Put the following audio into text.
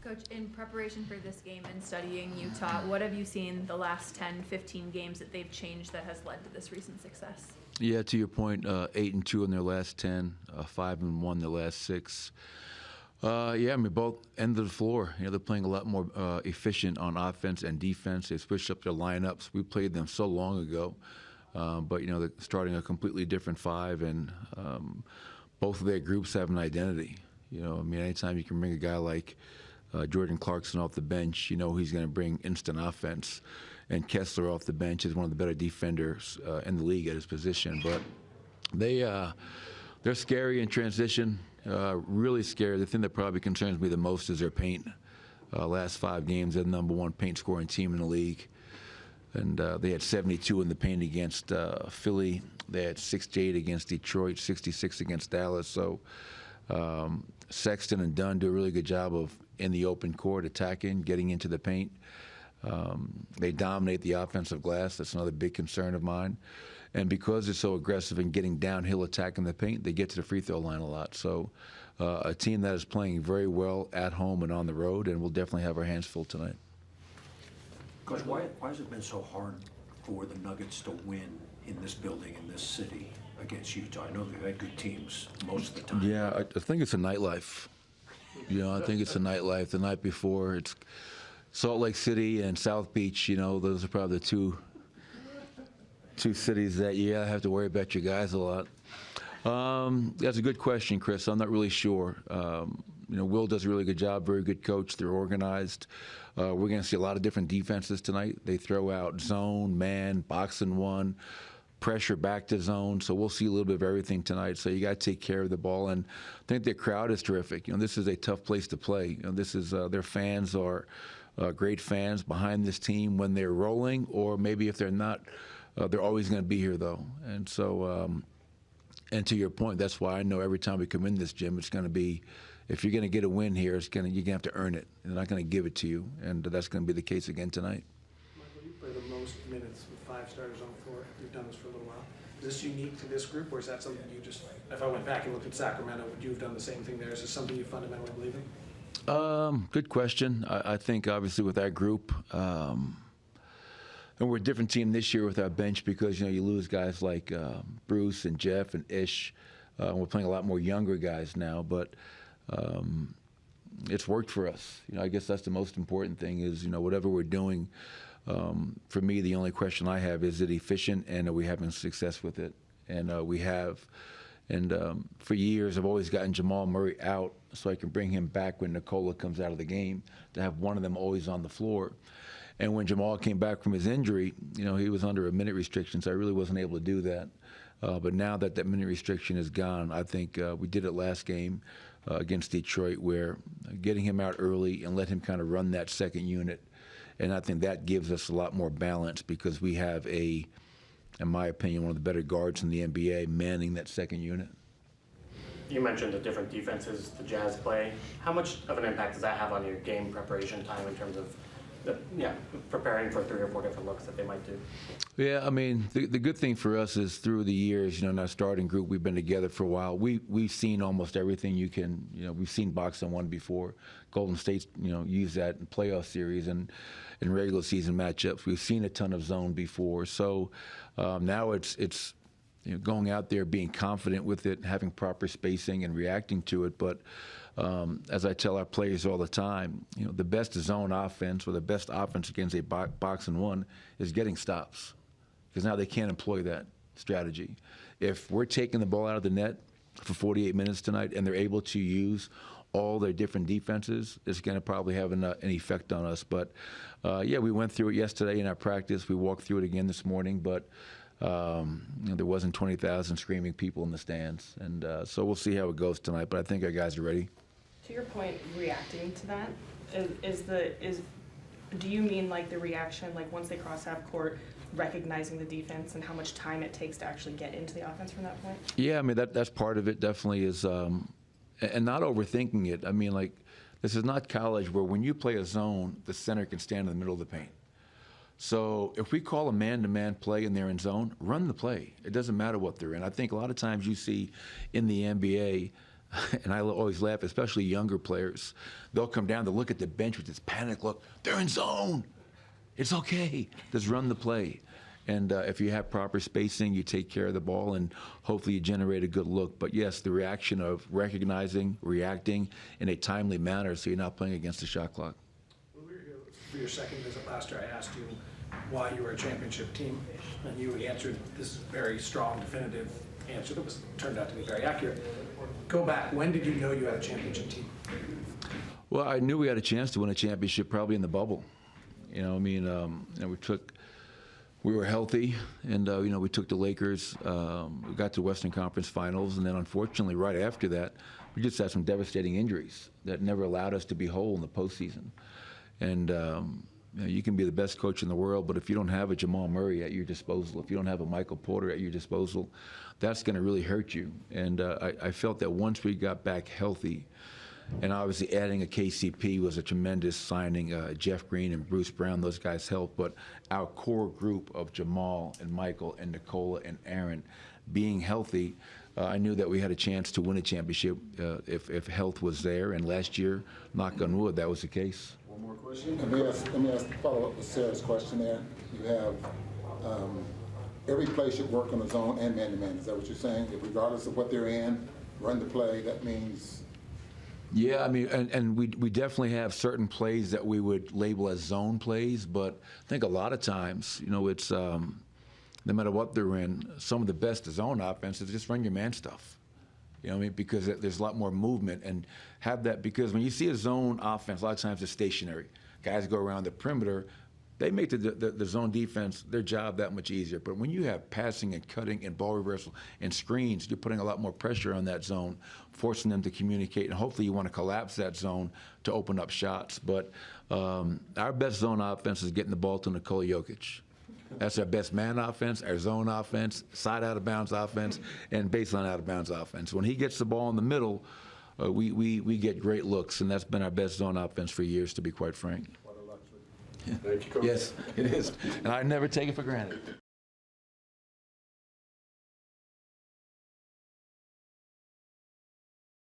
Coach, in preparation for this game and studying Utah, what have you seen the last 10, 15 games that they've changed that has led to this recent success? Yeah, to your point, 8-2 in their last 10, 5-1 their last 6. Yeah, I mean, both end of the floor. You know, they're playing a lot more efficient on offense and defense. They switched up their lineups. We played them so long ago, but you know, they're starting a completely different 5, and both of their groups have an identity. You know, I mean, anytime you can bring a guy like Jordan Clarkson off the bench, you know he's going to bring instant offense. And Kessler off the bench is one of the better defenders in the league at his position. But they're scary in transition, really scary. The thing that probably concerns me the most is their paint. Last 5 games, they're the #1 paint scoring team in the league. And they had 72 in the paint against Philly. They had 68 against Detroit, 66 against Dallas. So Sexton and Dunn do a really good job of, in the open court, attacking, getting into the paint. They dominate the offensive glass. That's another big concern of mine. And because they're so aggressive in getting downhill attacking the paint, they get to the free throw line a lot. So a team that is playing very well at home and on the road, and we'll definitely have our hands full tonight. Coach, why has it been so hard for the Nuggets to win in this building, in this city, against Utah? I know they've had good teams most of the time. Yeah, I think it's a nightlife. You know, I think it's a nightlife. The night before, it's Salt Lake City and South Beach. You know, those are probably the two cities that you have to worry about your guys a lot. That's a good question, Chris. I'm not really sure. You know, Will does a really good job, very good coach. They're organized. We're going to see a lot of different defenses tonight. They throw out zone, man, box and one, pressure back to zone. So we'll see a little bit of everything tonight. So you got to take care of the ball. And I think their crowd is terrific. You know, this is a tough place to play. You know, this is their fans are great fans behind this team when they're rolling, or maybe if they're not, they're always going to be here though. And so, and to your point, that's why I know every time we come in this gym, it's going to be, if you're going to get a win here, you're going to have to earn it. They're not going to give it to you, and that's going to be the case again tonight. Michael, you play the most minutes with 5 starters on the floor. You've done this for a little while. Is this unique to this group, or is that something you just, if I went back and looked at Sacramento, would you have done the same thing there? Is this something you fundamentally believe in? Good question. I think obviously with that group, and we're a different team this year with our bench because, you know, you lose guys like Bruce and Jeff and Ish. We're playing a lot more younger guys now, but it's worked for us. You know, I guess that's the most important thing is, you know, whatever we're doing, for me, the only question I have is it efficient and are we having success with it? And we have. And for years, I've always gotten Jamal Murray out so I can bring him back when Nikola comes out of the game to have one of them always on the floor. And when Jamal came back from his injury, you know, he was under a minute restriction, so I really wasn't able to do that. But now that that minute restriction is gone, I think we did it last game against Detroit, where getting him out early and let him kind of run that second unit. And I think that gives us a lot more balance because we have in my opinion, one of the better guards in the NBA manning that second unit. You mentioned the different defenses the Jazz play. How much of an impact does that have on your game preparation time in terms of preparing for 3 or 4 different looks that they might do? Yeah, I mean, the good thing for us is through the years, you know, in our starting group, we've been together for a while. We've seen almost everything you can, you know, we've seen box and one before. Golden State's, you know, used that in playoff series and in regular season matchups. We've seen a ton of zone before. So now it's you know, going out there, being confident with it, having proper spacing and reacting to it. But as I tell our players all the time, you know, the best zone offense or the best offense against a box and one is getting stops, because now they can't employ that strategy. If we're taking the ball out of the net for 48 minutes tonight and they're able to use all their different defenses, it's going to probably have an effect on us. But yeah, we went through it yesterday in our practice. We walked through it again this morning, but you know, there wasn't 20,000 screaming people in the stands, and so we'll see how it goes tonight. But I think our guys are ready. To your point, reacting to that, do you mean like the reaction, like once they cross half court, recognizing the defense and how much time it takes to actually get into the offense from that point? Yeah, I mean, that's part of it, definitely, is, and not overthinking it. I mean, like, this is not college where when you play a zone, the center can stand in the middle of the paint. So if we call a man-to-man play and they're in zone, run the play. It doesn't matter what they're in. I think a lot of times you see in the NBA and I always laugh, especially younger players. They'll come down, they'll look at the bench with this panic look. They're in zone. It's okay. Just run the play. And if you have proper spacing, you take care of the ball, and hopefully you generate a good look. But yes, the reaction of recognizing, reacting in a timely manner so you're not playing against the shot clock. When we were here for your second visit last year, I asked you why you were a championship team, and you answered this very strong, definitive answer that turned out to be very accurate. Go back, when did you know you had a championship team? Well, I knew we had a chance to win a championship probably in the bubble. You know, I mean, we were healthy, and we took the Lakers. We got to Western Conference Finals, and then unfortunately, right after that, we just had some devastating injuries that never allowed us to be whole in the postseason. And you can be the best coach in the world, but if you don't have a Jamal Murray at your disposal, if you don't have a Michael Porter at your disposal, that's going to really hurt you. And I felt that once we got back healthy, and obviously adding a KCP was a tremendous signing. Jeff Green and Bruce Brown, those guys helped. But our core group of Jamal and Michael and Nikola and Aaron being healthy, I knew that we had a chance to win a championship if health was there. And last year, knock on wood, that was the case. One more question? Let me ask follow up with Sarah's question there. You have every play should work on the zone and man-to-man. Is that what you're saying? If regardless of what they're in, run the play, that means... Yeah, I mean, and we definitely have certain plays that we would label as zone plays, but I think a lot of times, it's no matter what they're in, some of the best zone offenses just run your man stuff. You know what I mean? Because there's a lot more movement, and have that, because when you see a zone offense, a lot of times it's stationary. Guys go around the perimeter, they make the zone defense, their job that much easier. But when you have passing and cutting and ball reversal and screens, you're putting a lot more pressure on that zone, forcing them to communicate, and hopefully you want to collapse that zone to open up shots. But our best zone offense is getting the ball to Nikola Jokic. That's our best man offense, our zone offense, side out of bounds offense, and baseline out of bounds offense. When he gets the ball in the middle, we get great looks, and that's been our best zone offense for years, to be quite frank. What a luxury. Yes, it is. And I never take it for granted.